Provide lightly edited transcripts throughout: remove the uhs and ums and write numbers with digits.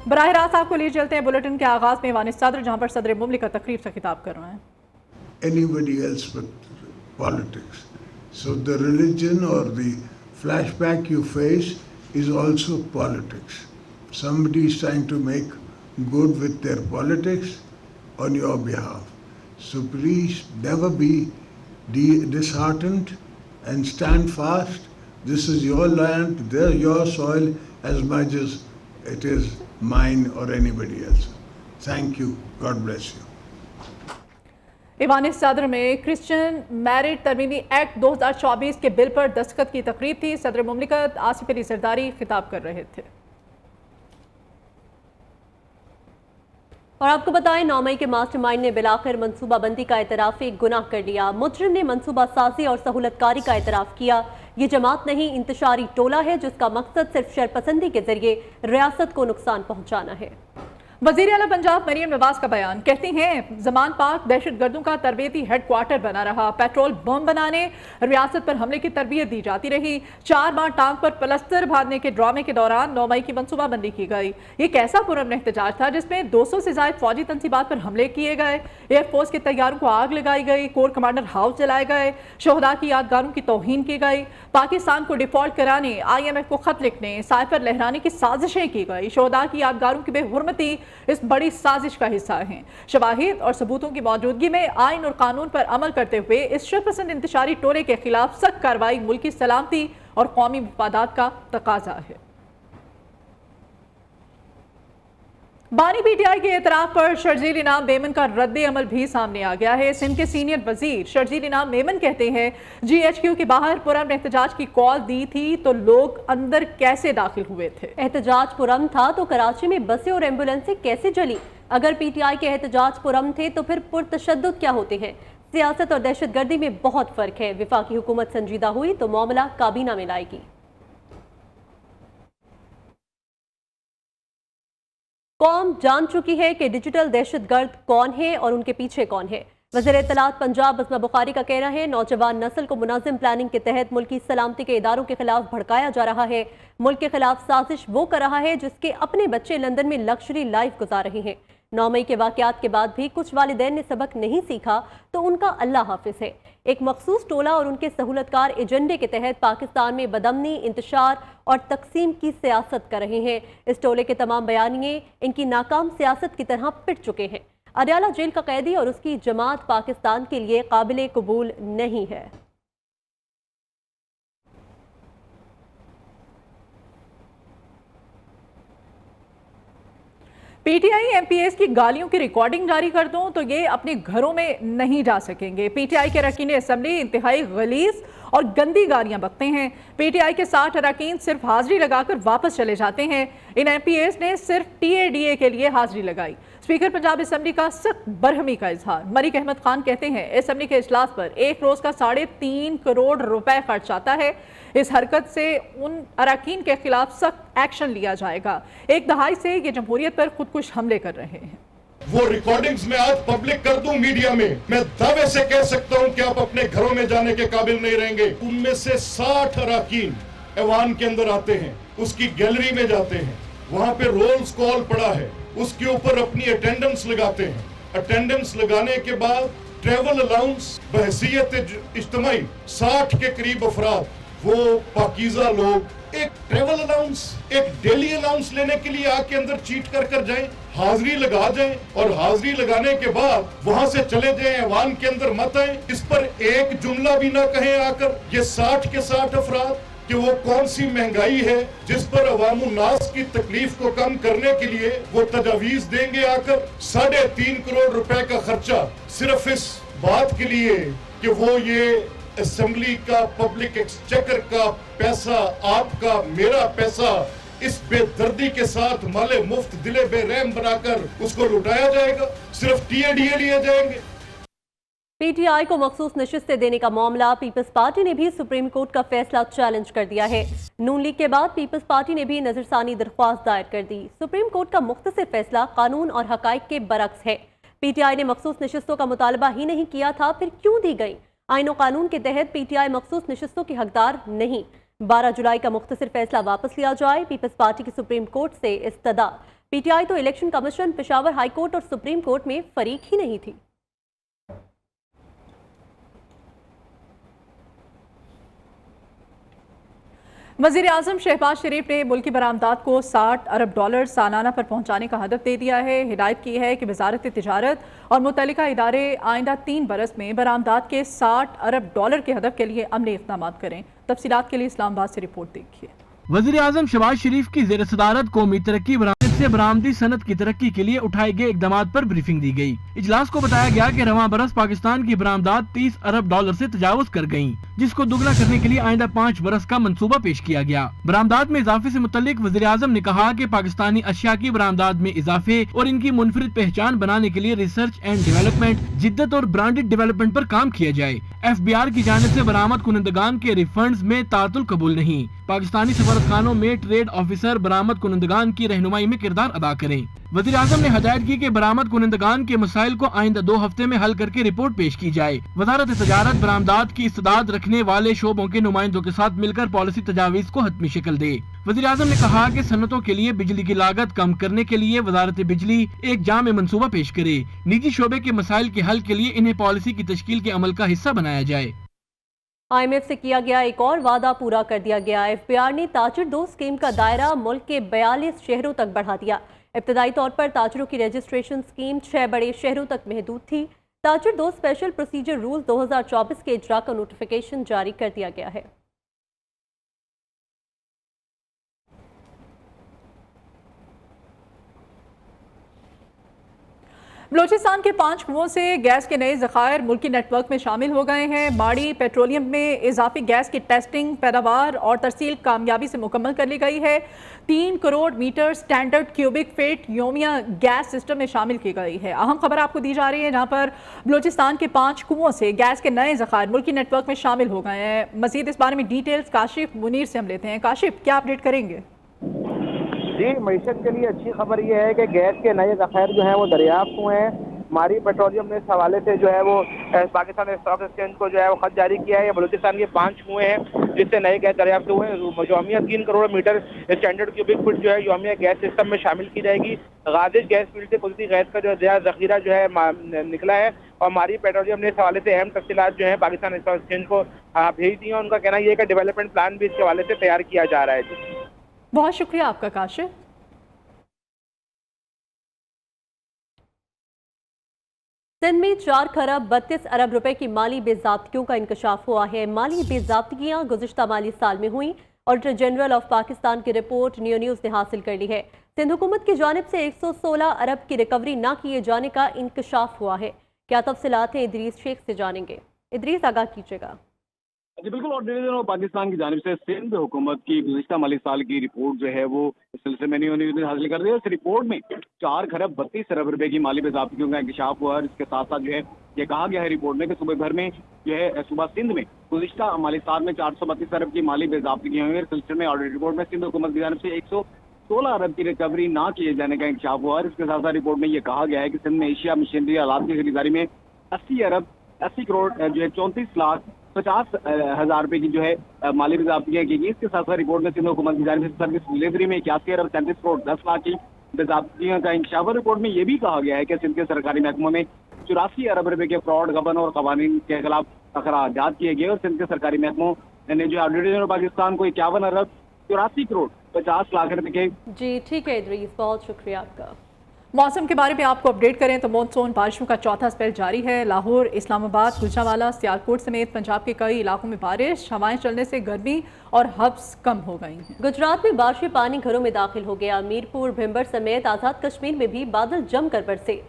براہ راست آپ کو لیے چلتے ہیں بلیٹن کے آغاز میں ایوان صدر، جہاں پر صدر مملکت تقریب سے خطاب کر رہے ہیں. Anybody else but politics. So the religion or the flashback you face is also politics. Somebody is trying to make good with their politics on your behalf. So please never be disheartened and stand fast. This is your land, your soil as much as it is mine or anybody else. Thank you. God bless you. ایوان صدر میں Christian marriage ترمیمی act 2024 کے بل پر دستخط کی تقریب تھی. صدر مملکت آصف علی زرداری خطاب کر رہے تھے. اور آپ کو بتائیں 9 مئی کے ماسٹر مائنڈ نے بالآخر منصوبہ بندی کا اعتراف گناہ کر لیا. مجرم نے منصوبہ سازی اور سہولت کاری کا اعتراف کیا. یہ جماعت نہیں، انتشاری ٹولہ ہے جس کا مقصد صرف شرپسندی کے ذریعے ریاست کو نقصان پہنچانا ہے. وزیر اعلیٰ پنجاب مریم نواز کا بیان. کہتی ہیں زمان پاک دہشت گردوں کا تربیتی ہیڈ کوارٹر بنا رہا. پیٹرول بم بنانے، ریاست پر حملے کی تربیت دی جاتی رہی. 4 بار ٹانک پر پلستر باندھنے کے ڈرامے کے دوران 9 مئی کی منصوبہ بندی کی گئی. یہ کیسا پرامن احتجاج تھا جس میں 200 سے زائد فوجی تنصیبات پر حملے کیے گئے، ایئر فورس کے طیاروں کو آگ لگائی گئی، کور کمانڈر ہاؤس جلائے گئے، شہداء کی یادگاروں کی توہین کی گئی، پاکستان کو ڈیفالٹ کرانے، IMF کو خط لکھنے، سائفر لہرانے کی سازشیں کی گئی. شہداء کی یادگاروں کی بے حرمتی اس بڑی سازش کا حصہ ہیں. شواہد اور ثبوتوں کی موجودگی میں آئین اور قانون پر عمل کرتے ہوئے اس شرپسند انتشاری ٹولے کے خلاف سخت کارروائی ملکی سلامتی اور قومی مفادات کا تقاضا ہے. بانی پی ٹی آئی کے اعتراف پر شرجیل انعام میمن کا رد عمل بھی سامنے آ گیا ہے. سندھ کے سینئر وزیر شرجیل انعام میمن کہتے ہیں GHQ کے باہر پرامن احتجاج کی کال دی تھی تو لوگ اندر کیسے داخل ہوئے تھے؟ احتجاج پرامن تھا تو کراچی میں بسیں اور ایمبولینسیں کیسے چلی؟ اگر PTI کے احتجاج پرامن تھے تو پھر پرتشدد کیا ہوتے ہیں؟ سیاست اور دہشت گردی میں بہت فرق ہے. وفاقی حکومت سنجیدہ ہوئی تو معاملہ کابینہ میں لائے گی. قوم جان چکی ہے کہ ڈیجیٹل دہشت گرد کون ہے اور ان کے پیچھے کون ہے. وزیر اطلاعات پنجاب بسمہ بخاری کا کہنا ہے نوجوان نسل کو منظم پلاننگ کے تحت ملکی سلامتی کے اداروں کے خلاف بھڑکایا جا رہا ہے. ملک کے خلاف سازش وہ کر رہا ہے جس کے اپنے بچے لندن میں لگژری لائف گزار رہے ہیں. 9 مئی کے واقعات کے بعد بھی کچھ والدین نے سبق نہیں سیکھا تو ان کا اللہ حافظ ہے. ایک مخصوص ٹولہ اور ان کے سہولت کار ایجنڈے کے تحت پاکستان میں بدامنی، انتشار اور تقسیم کی سیاست کر رہے ہیں. اس ٹولے کے تمام بیانیے ان کی ناکام سیاست کی طرح پٹ چکے ہیں. اڈیالہ جیل کا قیدی اور اس کی جماعت پاکستان کے لیے قابل قبول نہیں ہے. PTI MPAs کی گالیوں کی ریکارڈنگ جاری کر دوں تو یہ اپنے گھروں میں نہیں جا سکیں گے. PTI کے اراکین اسمبلی انتہائی غلیظ اور گندی گالیاں بکتے ہیں. PTI کے 60 اراکین صرف حاضری لگا کر واپس چلے جاتے ہیں. ان MPAs نے صرف TADA کے لیے حاضری لگائی. اسپیکر پنجاب اسمبلی کا سخت برہمی کا اظہار. ملک احمد خان کہتے ہیں اسمبلی کے اجلاس پر ایک روز کا 3.5 کروڑ روپے خرچ آتا ہے. اس حرکت سے ان اراکین کے خلاف سخت ایکشن لیا جائے گا. 1 دہائی سے یہ جمہوریت پر خودکش حملے کر رہے ہیں. وہ ریکارڈنگز میں آج پبلک کر دوں میڈیا میں دعوے سے کہہ سکتا ہوں کہ آپ اپنے گھروں میں جانے کے قابل نہیں رہیں گے. ان میں سے 60 اراکین ایوان کے اندر آتے ہیں، اس کی گیلری میں جاتے ہیں، وہاں پہ رولز کال پڑا ہے، اس کے اوپر اپنی اٹینڈنس لگاتے ہیں. اٹینڈنس لگانے کے بعد ٹریول الاؤنس بحیثیت اجتماعی 60 کے قریب افراد، وہ پاکیزہ لوگ ایک ٹریول الاؤنس، ایک ڈیلی الاؤنس لینے کے لیے آ کے اندر چیٹ کر جائیں، حاضری لگا جائیں اور حاضری لگانے کے بعد وہاں سے چلے جائیں، ایوان کے اندر مت آئیں. اس پر ایک جملہ بھی نہ کہیں آ کر یہ 60 کے 60 افراد کہ وہ کون سی مہنگائی ہے جس پر عوام الناس کی تکلیف کو کم کرنے کے لیے وہ تجاویز دیں گے آ کر. 3.5 کروڑ روپے کا خرچہ صرف اس بات کے لیے کہ وہ یہ اسمبلی کا پبلک ایکسچیکر کا پیسہ، آپ کا میرا پیسہ، اس بے دردی کے ساتھ مال مفت دل بے رحم بنا کر اس کو لٹایا جائے گا. صرف TADA لیے جائیں گے. PTI کو مخصوص نشستیں دینے کا معاملہ پیپلز پارٹی نے بھی سپریم کورٹ کا فیصلہ چیلنج کر دیا ہے. نون لیگ کے بعد پیپلز پارٹی نے بھی نظر ثانی درخواست دائر کر دی. سپریم کورٹ کا مختصر فیصلہ قانون اور حقائق کے برعکس ہے. PTI نے مخصوص نشستوں کا مطالبہ ہی نہیں کیا تھا، پھر کیوں دی گئی؟ آئین و قانون کے تحت PTI مخصوص نشستوں کی حقدار نہیں. 12 جولائی کا مختصر فیصلہ واپس لیا جائے. پیپلز پارٹی کی سپریم کورٹ سے استدعا. PTI तो election commission, Peshawar high court और सुप्रीम कोर्ट में फरीक ही नहीं थी। वज़ीर आज़म शहबाज शरीफ ने मुल्की बरामदात को $60 अरब सालाना पर पहुंचाने का हदफ दे दिया है। हिदायत की है कि वजारत तिजारत और मुतल्लिका इदारे आइंदा 3 बरस में बरामदात के $60 अरब के हदफ के लिए अमली इक़दाम करें। तफसीलात के लिए इस्लामाबाद से रिपोर्ट देखिए। वज़ीर आज़म शहबाज शरीफ की ज़ेर सदारत कौमी तरक्की से बरामदी सनत की तरक्की के लिए उठाए गए इक़दामात पर ब्रीफिंग दी गई। इजलास को बताया गया कि रवां बरस पाकिस्तान की बरामदात $30 अरब से तजावुज कर गयी, जिसको दुगना करने के लिए आइंदा 5 बरस का मंसूबा पेश किया गया। बरामदात में इजाफे से मुतल्लिक वज़ीर आज़म ने कहा कि पाकिस्तानी अशिया की बरामदात में इजाफे और इनकी मुनफरिद पहचान बनाने के लिए रिसर्च एंड डेवलपमेंट, जिद्दत और ब्रांडेड डेवलपमेंट पर काम किया जाए। FBR की जानिब से बरामद कुनंदगान के रिफंड्स में तातुल कबूल नहीं। पाकिस्तानी सफारतखानों में ट्रेड ऑफिसर बरामद कुनंदगान की रहनुमाई में किरदार अदा करें। वज़ीर आज़म ने हदायत की कि बरामद कुनंदगान के मसाइल को आइंदा 2 हफ्ते में हल करके रिपोर्ट पेश की जाए। वज़ारत तजारत बरामदात की इस्तेदाद रखने वाले शोबों के नुमाइंदों के साथ मिलकर पॉलिसी तजावीज़ को हतमी शक्ल दे। वज़ीर आज़म ने कहा कि सनतों के लिए बिजली की लागत कम करने के लिए वज़ारत बिजली एक जामे मंसूबा पेश करे। निजी शोबे के मसाइल के हल के लिए इन्हें पॉलिसी की तश्कील के अमल का हिस्सा बनाया जाए। IMF से किया गया एक और वादा पूरा कर दिया गया। FBR ने ताजिर दोस्त स्कीम का दायरा मुल्क के 42 शहरों तक बढ़ा दिया। इब्तदाई तौर पर ताजिरों की रजिस्ट्रेशन स्कीम 6 बड़े शहरों तक महदूद थी। ताजिर दोस्त स्पेशल प्रोसीजर रूल 2024 के इजरा का नोटिफिकेशन जारी कर दिया गया है। बलूचिस्तान के 5 कुओं से गैस के नए ज़खायर मुल्की नेटवर्क में शामिल हो गए हैं। माड़ी पेट्रोलियम में इजाफी गैस की टेस्टिंग, पैदावार और तरसील कामयाबी से मुकम्मल कर ली गई है। 3 crore metre standard cubic feet योमिया गैस सिस्टम में शामिल की गई है। अहम खबर आपको दी जा रही है, जहाँ पर बलूचिस्तान के 5 कुओं से गैस के नए ज़खायर मुल्की नेटवर्क में शामिल हो गए हैं। मजीद इस बारे में डिटेल्स काशिफ मुनीर से हम लेते हैं। काशिफ, क्या अपडेट करेंगे? जी, मईशत के लिए अच्छी खबर ये है कि गैस के नए ज़खायर जो हैं वो दरियाफ्त हुए हैं। मारी पेट्रोलियम ने इस हवाले से जो है वो पाकिस्तान स्टॉक एक्सचेंज को जो है वो खत जारी किया है। ये बलूचिस्तान के 5 कुएं हैं जिससे नए गैस दरियाफ्त हुए हैं। योमिया 3 crore metre standard cubic foot जो है योमिया गैस सिस्टम में शामिल की जाएगी। गाजिश गैस फील्ड से कुदरती गैस का जो ज़ख़ीरा जो है निकला है और मारी पेट्रोलियम ने इस हवाले से अहम तफसीलात जो है पाकिस्तान स्टॉक एक्सचेंज को भेज दी हैं। उनका कहना यह है कि डेवलपमेंट प्लान भी इसके हवाले से तैयार किया जा रहा है। बहुत शुक्रिया आपका काशिफ। सिंध में 4 खरब 32 अरब रुपए की माली बेज़ाब्तियों का इंकशाफ हुआ है। माली बेज़ाब्तियाँ गुज़िश्ता माली साल में हुई। ऑडिटर जनरल ऑफ पाकिस्तान की रिपोर्ट न्यूज़ ने हासिल कर ली है। सिंध हुकूमत की जानिब से 116 अरब की रिकवरी न किए जाने का इंकशाफ हुआ है। क्या तफसीलात हैं, इदरीस शेख से जानेंगे। इदरीस, आगाह कीजिएगा। जी बिल्कुल, ऑडिटर जनरल पाकिस्तान की जानिब से सिंध हुकूमत की गुज़िश्ता माली साल की रिपोर्ट जो है वो इस सिलसिले में न्यूज़ ने हासिल कर दी है। इस रिपोर्ट में 4 खरब 32 अरब रुपए की माली बेज़ाब्तियों का इंकशाफ हुआ है। इसके साथ साथ जो है ये कहा गया है रिपोर्ट में कि सूबे भर में जो है सूबा सिंध में गुज़िश्ता माली साल में 432 अरब की माली बेज़ाब्तियाँ हुई है। इस सिलसिले में ऑडिट रिपोर्ट में सिंध हुकूमत की जानिब से 116 अरब की रिकवरी ना किए जाने का इंकशाफ हुआ है। इसके साथ साथ रिपोर्ट में ये कहा गया है कि सिंध में एशिया मशीनरी आलात की खरीदारी में 80 करोड़ जो है 34,50,000 रुपए की जो है माली बेज़ाब्तियाँ की गई। इसके साथ साथ रिपोर्ट में सिंध हुकूमत की जानिब से सर्विस डिलीवरी में 81 अरब 37 करोड़ 10 लाख की बेज़ाब्तियाँ का इंकशाफ। रिपोर्ट में ये भी कहा गया है कि सिंध के सरकारी महकमों में 84 अरब रुपए के फ्रॉड, गबन और कवानीन के खिलाफ अखराजात किए गए और सिंध के सरकारी महकमों ने जो ऑडिटर जनरल पाकिस्तान को 51 अरब 84 करोड़ 50 लाख रुपए के। जी ठीक है इदरीस, बहुत शुक्रिया आपका। मौसम के बारे में आपको अपडेट करें तो मानसून बारिशों का चौथा स्पेल जारी है। लाहौर, इस्लामाबाद, गुजरांवाला, सियालकोट समेत पंजाब के कई इलाकों में बारिश, हवाएं चलने से गर्मी और हब्स कम हो गई हैं। गुजरात में बारिशी पानी घरों में दाखिल हो गया। मीरपुर, भिंबर समेत आज़ाद कश्मीर में भी बादल जमकर बरसे।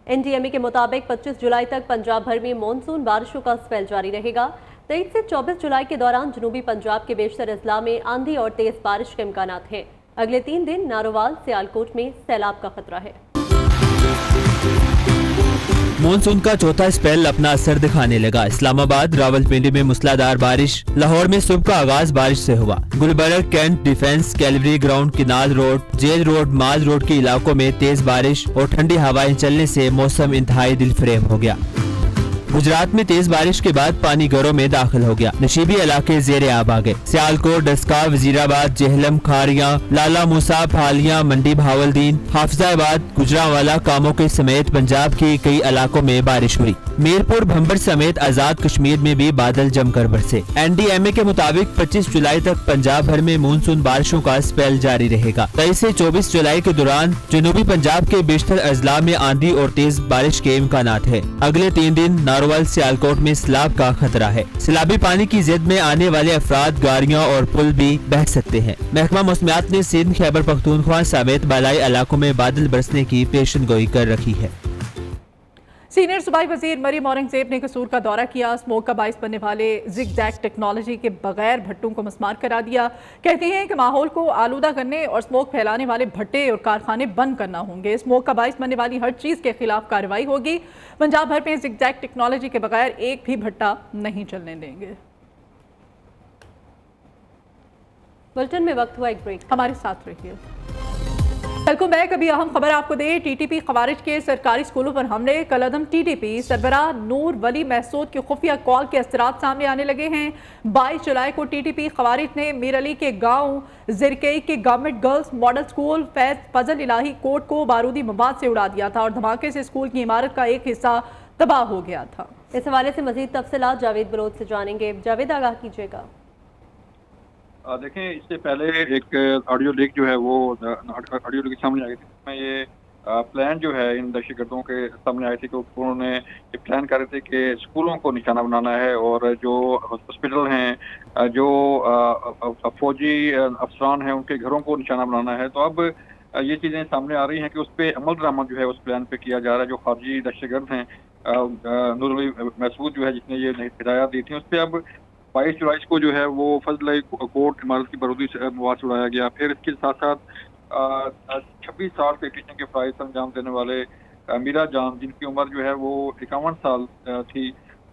NDMA के मुताबिक 25 जुलाई तक पंजाब भर में मानसून बारिशों का स्पेल जारी रहेगा। 23 से 24 जुलाई के दौरान जनूबी पंजाब के बेशतर अजला में आंधी और तेज बारिश के इम्कानात हैं। अगले 3 दिन नारोवाल, सियालकोट में सैलाब का खतरा है। मानसून का चौथा स्पेल अपना असर दिखाने लगा। इस्लामाबाद, रावलपिंडी में मूसलाधार बारिश। लाहौर में सुबह का आगाज बारिश से हुआ। Gulberg, cantt, defence, cavalry ground, canal road, jail road, mall road के इलाकों में तेज बारिश और ठंडी हवाएं चलने से मौसम इंतहाई दिलफरेब हो गया। गुजरात में तेज बारिश के बाद पानी घरों में दाखिल हो गया। नशीबी इलाके ज़ेरे आब आ गए। सियालकोट, डस्का, वजीराबाद, जेहलम, खारियां, लाला मूसा, फालियां, मंडी भावलदीन, हाफिजाबाद, गुजरांवाला, कामोके समेत पंजाब के कई इलाकों में बारिश हुई। मीरपुर, भंबर समेत आजाद कश्मीर में भी बादल जमकर बरसे। NDMA के मुताबिक 25 जुलाई तक पंजाब भर में मानसून बारिशों का स्पेल जारी रहेगा। 23 से 24 जुलाई के दौरान जनूबी पंजाब के बेशतर अजला में आंधी और तेज बारिश के इम्कानात है। अगले 3 दिन नारोवाल, सियालकोट में सैलाब का खतरा है। सैलाबी पानी की ज़द में आने वाले अफराद, गाड़ियाँ और पुल भी बह सकते हैं। महकमा मौसमियात ने सिंध, खैबर पख्तूनख्वा समेत बालाई इलाकों में बादल बरसने की पेशन गोई कर रखी है। सीनियर सूबाई वजीर मरियम औरंगजेब ने कसूर का दौरा किया। स्मोक का बाइस बनने वाले जिग-जैग टेक्नोलॉजी के बगैर भट्टों को मस्मार करा दिया। कहती हैं कि माहौल को आलूदा करने और स्मोक फैलाने वाले भट्टे और कारखाने बंद करना होंगे। स्मोक का बाइस बनने वाली हर चीज़ के खिलाफ कार्रवाई होगी। पंजाब भर में जिग-जैग टेक्नोलॉजी के बगैर एक भी भट्टा नहीं चलने देंगे। बुलेटिन में वक्त हुआ एक ब्रेक। हमारे साथ रहिए। Welcome back. अभी अहम खबर आपको दे, TTP खवारिज के सरकारी स्कूलों पर हमले। कलअदम TTP सरबराह नूर वली महसूद के खुफिया कॉल के असरात सामने आने लगे हैं। 22 जुलाई को TTP खवारिज ने मीर अली के गांव जिरकई के गवर्नमेंट गर्ल्स मॉडल स्कूल फजल इलाही कोट को बारूदी मवाद से उड़ा दिया था और धमाके से स्कूल की इमारत का एक हिस्सा तबाह हो गया था। इस हवाले से मजीद तफसीलात जावेद बलोच से जानेंगे। जावेद, आगाह कीजिएगा। देखें, इससे पहले एक ऑडियो लीक जो है वो ऑडियो लीक सामने आई थी। इसमें ये प्लान जो है इन दहशतगर्दों के सामने आई थी कि उन्होंने ये प्लान कर रहे थे कि स्कूलों को निशाना बनाना है और जो हॉस्पिटल हैं, जो फौजी अफसरान हैं, उनके घरों को निशाना बनाना है। तो अब ये चीज़ें सामने आ रही हैं कि उस पर अमल दरामद जो है उस प्लान पे किया जा रहा है। जो खारजी दहशतगर्द हैं, नूर अली महसूद जो है जिसने ये हिदायत दी थी, उस पर अब 22 जुलाई को जो है वो फजल कोट इमारत की बारूदी मवाद से उड़ाया गया। फिर इसके साथ साथ 26 साल के टीचिंग के फ़राइज़ अंजाम देने वाले मीरा जान, जिनकी उम्र जो है वो 51 साल थी,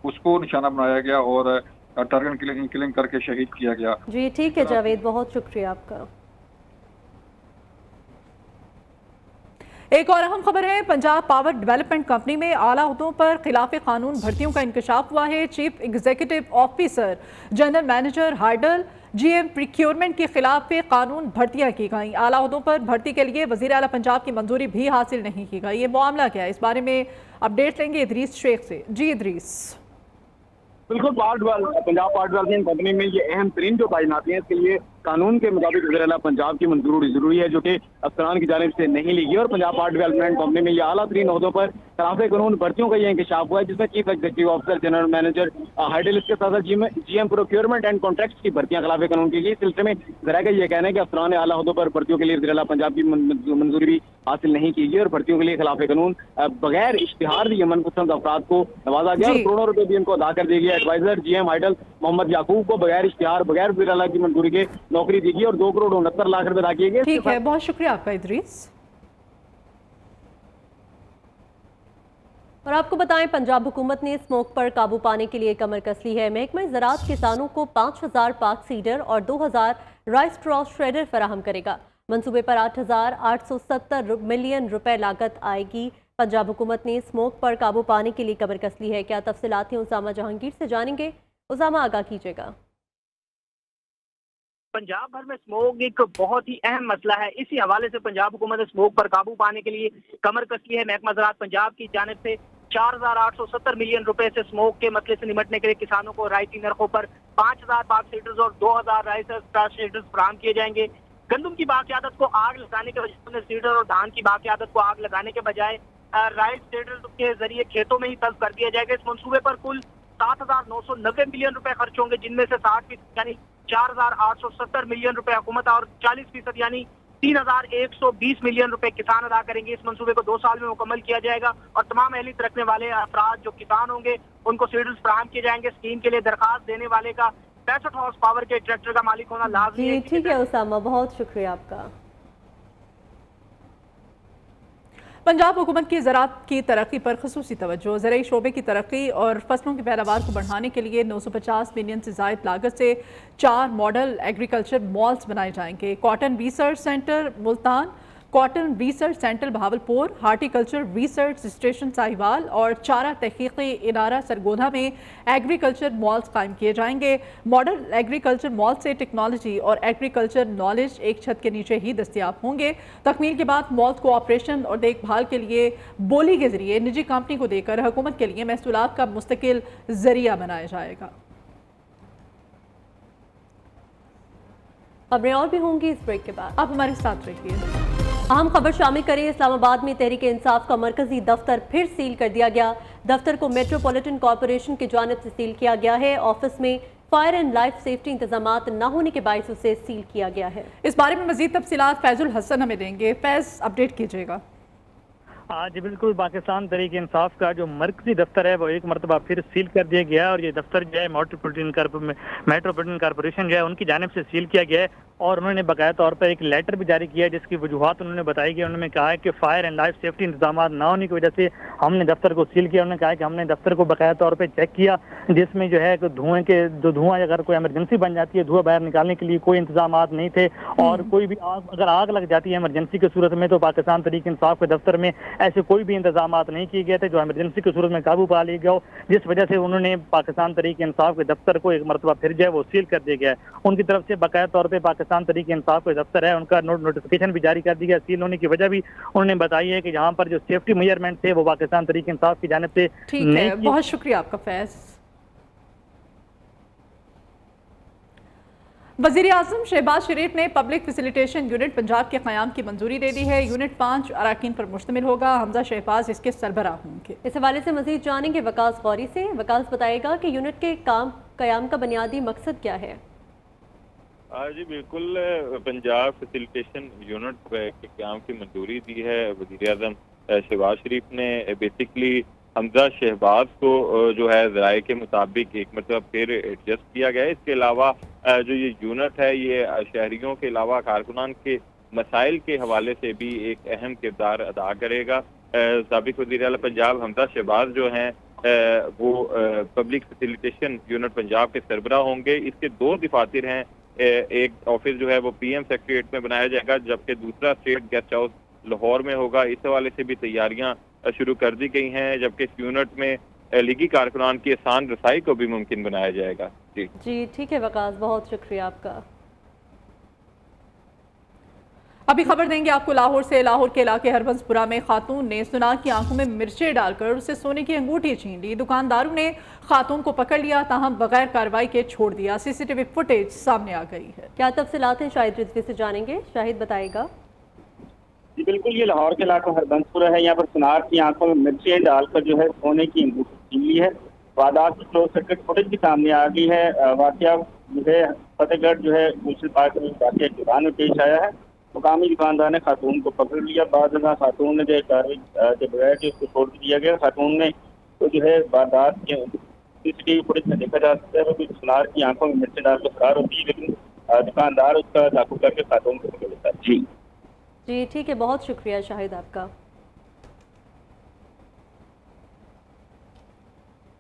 उसको निशाना बनाया गया और टारगेट किलिंग करके शहीद किया गया। जी ठीक है जावेद, बहुत शुक्रिया आपका। एक और अहम खबर है, पंजाब पावर डेवलपमेंट कंपनी में आला ओहदों पर खिलाफ कानून भर्तियों का इंकशाफ हुआ है। Chief executive officer, general manager hydel, GM procurement के खिलाफ कानून भर्तियां की गई। आला ओहदों पर भर्ती के लिए वजीर आला पंजाब की मंजूरी भी हासिल नहीं की गई। ये मामला क्या है, इस बारे में अपडेट लेंगे इदरीस शेख से। जी इदरीस। बिल्कुल, पंजाब पावर डेवलपमेंट कंपनी में ये अहम तरीन जो तैनाती है, इसके लिए कानून के मुताबिक वज़ीर आला पंजाब की मंजूरी जरूरी है, जो कि अफसरान की जानिब से नहीं ली गई। और पंजाब पावर डेवलपमेंट कंपनी में ये आला तरीन ओहदों पर खिलाफ कानून भर्तियों का ये इंकशाफ हुआ है, जिसमें chief executive officer, general manager hydel, इसके साथ साथ GM प्रोक्योरमेंट एंड कॉन्ट्रैक्ट्स की भर्तियां खिलाफ कानून की गई। इस सिलसिले में जरा का ये कहना है कि अफसरान आला ओहदों पर भर्तियों के लिए वज़ीर आला पंजाब की मंजूरी भी हासिल नहीं की गई और भर्तियों के लिए खिलाफ कानून बगैर इश्तिहार दिए मनपसंद अफराद को नवाजा गया और करोड़ों रुपए भी इनको अदा कर दिए गए। एडवाइजर GM हाइडल मोहम्मद याकूब को बगैर इश्तिहार, बगैर वज़ीर आला की मंजूरी के नौकरी दी गई और 2 करोड़ 69 लाख रुपए अदा किए गए। ठीक है, बहुत शुक्रिया आपका इदरीस। और आपको बताएं, पंजाब हुकूमत ने स्मोक पर काबू पाने के लिए कमर कस ली है। महकमा ज़राअत किसानों को 5000 पाक सीडर और 2000 राइस स्ट्रॉ श्रेडर फराहम करेगा। मंसूबे पर 8870 मिलियन रुपए लागत आएगी। पंजाब हुकूमत ने स्मोक पर काबू पाने के लिए कमर कस ली है। क्या तफसीलात हैं, उसामा जहांगीर से जानेंगे। उसामा, आगाह कीजिएगा। पंजाब भर में स्मोक एक बहुत ही अहम मसला है। इसी हवाले से पंजाब हुकूमत ने स्मोक पर काबू पाने के लिए कमर कस ली है। महकमा ज़राअत पंजाब की जानिब से 4870 मिलियन रुपए से स्मोक के मसले से निपटने के लिए किसानों को रायती नरखों पर 5000 पाक सीडर्स और 2000 राइस सीडर्स फराहम किए जाएंगे। गंदम की बाक़यादत को आग लगाने के बजाय सीडर और धान की बाक़यादत को आग लगाने के बजाय राइस सीडर के जरिए खेतों में ही तल्फ कर दिया जाएगा। इस मंसूबे पर कुल 7990 मिलियन रुपए खर्च होंगे, जिनमें से 60% यानी 4870 मिलियन रुपए हुकूमत और 40% यानी 3120 मिलियन रुपए किसान अदा करेंगे। इस मंसूबे को 2 साल में मुकम्मल किया जाएगा और तमाम अहलियत रखने वाले अफराद जो किसान होंगे उनको सीडर्स फराहम किए जाएंगे। स्कीम के लिए दरखास्त देने वाले का 65 हॉर्स पावर के ट्रैक्टर का मालिक होना लाजमी है। ठीक है उसामा, बहुत शुक्रिया आपका। पंजाब हुकूमत की ज़राअत की तरक्की पर खसूसी तवज्जो। ज़राई शोबे की तरक्की और फसलों की पैदावार को बढ़ाने के लिए 950 मिलियन से ज़ायद लागत से 4 मॉडल एग्रीकल्चर मॉल्स बनाए जाएंगे। Cotton research centre Multan, cotton research centre Bahawalpur, horticulture research station Sahiwal और चारा तहकीकी इदारा सरगोधा में एग्रीकल्चर मॉल्स कायम किए जाएंगे। मॉडल एग्रीकल्चर मॉल से टेक्नोलॉजी और एग्रीकल्चर नॉलेज एक छत के नीचे ही दस्तयाब होंगे। तकमील के बाद मॉल्स को ऑपरेशन और देखभाल के लिए बोली के जरिए निजी कंपनी को देकर हुकूमत के लिए महसूलात का मुस्तकिल जरिया बनाया जाएगा। खबरें और भी होंगी इस ब्रेक के बाद, आप हमारे साथ रहिए। अहम खबर शामिल करें। इस्लामाबाद में तहरीक इंसाफ का मरकजी दफ्तर फिर सील कर दिया गया। दफ्तर को मेट्रोपॉलिटन कॉरपोरेशन की जानिब से सील किया गया है। ऑफिस में फायर एंड लाइफ सेफ्टी इंतजामात न होने के बायस उसे सील किया गया है। इस बारे में मजीद तफसीलात फैजुल हसन हमें देंगे। फैज, अपडेट कीजिएगा। जी बिल्कुल, पाकिस्तान तहरीक इंसाफ का जो मरकजी दफ्तर है वो एक मरतबा फिर सील कर दिया गया है और ये दफ्तर जो है मेट्रोपॉलिटन कॉरपोरेशन जो है उनकी जानिब से सील किया गया है और उन्होंने बकाया तौर पर एक लेटर भी जारी किया है जिसकी वजूहत उन्होंने बताई कि उन्होंने कहा है कि फायर एंड लाइफ सेफ्टी इंतजाम ना होने की वजह से हमने दफ्तर को सील किया। उन्होंने कहा कि हमने दफ्तर को बकाया तौर पर चेक किया जिसमें जो है धुआं अगर कोई इमरजेंसी बन जाती है, धुआं बाहर निकालने के लिए कोई इंतजाम नहीं थे और कोई भी अगर आग लग जाती है इमरजेंसी की सूरत में तो पाकिस्तान तहरीक इंसाफ के दफ्तर में ऐसे कोई भी इंतजाम नहीं किए गए थे जो इमरजेंसी की सूरत में काबू पा लिया गया हो, जिस वजह से उन्होंने पाकिस्तान तहरीक इंसाफ के दफ्तर को एक मरतबा फिर जो है वो सील कर दिया गया है। उनकी तरफ से बकाया तौर पर पाकिस्तान तहरीक इंसाफ के दफ्तर है उनका नोटिफिकेशन भी जारी कर दिया गया। सील होने की वजह भी उन्होंने बताई है कि यहाँ पर जो सेफ्टी मेजरमेंट थे वो पाकिस्तान तहरीक इंसाफ की जानिब से ठीक है। बहुत शुक्रिया आपका फैज। वज़ीर आज़म शहबाज शरीफ ने पब्लिक फैसिलिटेशन यूनिट पंजाब के क़याम की मंजूरी दे दी है। यूनिट 5 अराकीन पर मुश्तमिल होगा। हमजा शहबाज इसके सरबराह होंगे। इस हवाले से मजीद जानेंगे वकास गौरी से। वकास बताएगा कि यूनिट के क़याम का बुनियादी मकसद क्या है। जी बिल्कुल, पंजाब फैसिलिटेशन यूनिट के क़याम की मंजूरी दी है वज़ीर आज़म शहबाज शरीफ ने। बेसिकली हमजा शहबाज को जो है ज़राए के मुताबिक एक मतलब फिर एडजस्ट किया गया है। इसके अलावा जो ये यूनिट है ये शहरियों के अलावा कारकुनान के मसाइल के हवाले से भी एक अहम किरदार अदा करेगा। साबिक़ वज़ीर आला पंजाब हमजा शहबाज जो हैं वो पब्लिक फैसिलिटेशन यूनिट पंजाब के सरबराह होंगे। इसके 2 दफातर हैं। एक ऑफिस जो है वो PM सेक्रेटेरिएट में बनाया जाएगा जबकि दूसरा स्टेट गेस्ट हाउस लाहौर में होगा। इस हवाले से भी तैयारियां शुरू कर दी गई हैं जबकि इस यूनिट में लीगी कारकुनान की आसान रसाई को भी मुमकिन बनाया जाएगा। जी ठीक है वकास, बहुत शुक्रिया आपका। अभी खबर देंगे आपको लाहौर से। लाहौर के इलाके हरबंसपुरा में खातून ने सुनार की आंखों में मिर्चें डालकर उससे सोने की अंगूठी छीन ली। दुकानदारों ने खातून को पकड़ लिया ताहम बगैर कार्रवाई के छोड़ दिया। CCTV फुटेज सामने आ गई है। क्या तफसीलात हैं शाहिद रिजवी से जानेंगे। शाहिद बताएगा। जी बिल्कुल, ये लाहौर के इलाका हरबंसपुरा है। यहाँ पर सुनार की आंखों में मिर्चें डालकर जो है सोने की अंगूठी छीन ली है। वारदात की क्लोज सर्किट फुटेज भी सामने आ गई है। वाकया जो है फतेहगढ़ जो है गुलशन पार्क में वाकया दुकान में पेश आया है। मुकामी दुकानदार ने खातून को पकड़ लिया। बाद में खातून ने जो कार्रवाई के बगैर जो उसको छोड़ दिया गया। खातून ने तो जो है वारदात के CCTV फुटेज में देखा जा सकता है वो सुनार की आंखों में मिर्चें डालकर फरार होती है लेकिन दुकानदार उसका चाकू करके खातून को पकड़ लेता है। जी ठीक है, बहुत शुक्रिया शाहिद आपका।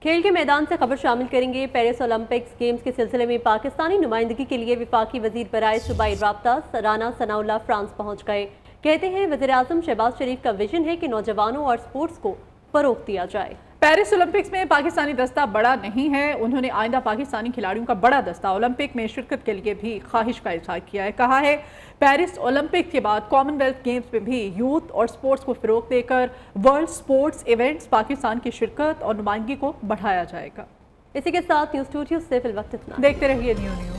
खेल के मैदान से खबर शामिल करेंगे। पेरिस ओलंपिक्स गेम्स के सिलसिले में पाकिस्तानी नुमाइंदगी के लिए वफाकी वजीर बराए सूबाई राब्ता राना सनाउल्लाह फ्रांस पहुंच गए। कहते हैं वज़ीर आज़म शहबाज शरीफ का विजन है कि नौजवानों और स्पोर्ट्स को फरोग दिया जाए। पेरिस ओलंपिक्स में पाकिस्तानी दस्ता बड़ा नहीं है। उन्होंने आइंदा पाकिस्तानी खिलाड़ियों का बड़ा दस्ता ओलंपिक में शिरकत के लिए भी ख्वाहिश का इजहार किया है। कहा है पेरिस ओलंपिक के बाद कॉमनवेल्थ गेम्स में भी यूथ और स्पोर्ट्स को फ़रोग देकर वर्ल्ड स्पोर्ट्स इवेंट्स पाकिस्तान की शिरकत और नुमाइंदगी को बढ़ाया जाएगा। इसी के साथ न्यूज़ स्टूडियो से फिल वक्त इतना। देखते रहिए न्यू न्यूज़।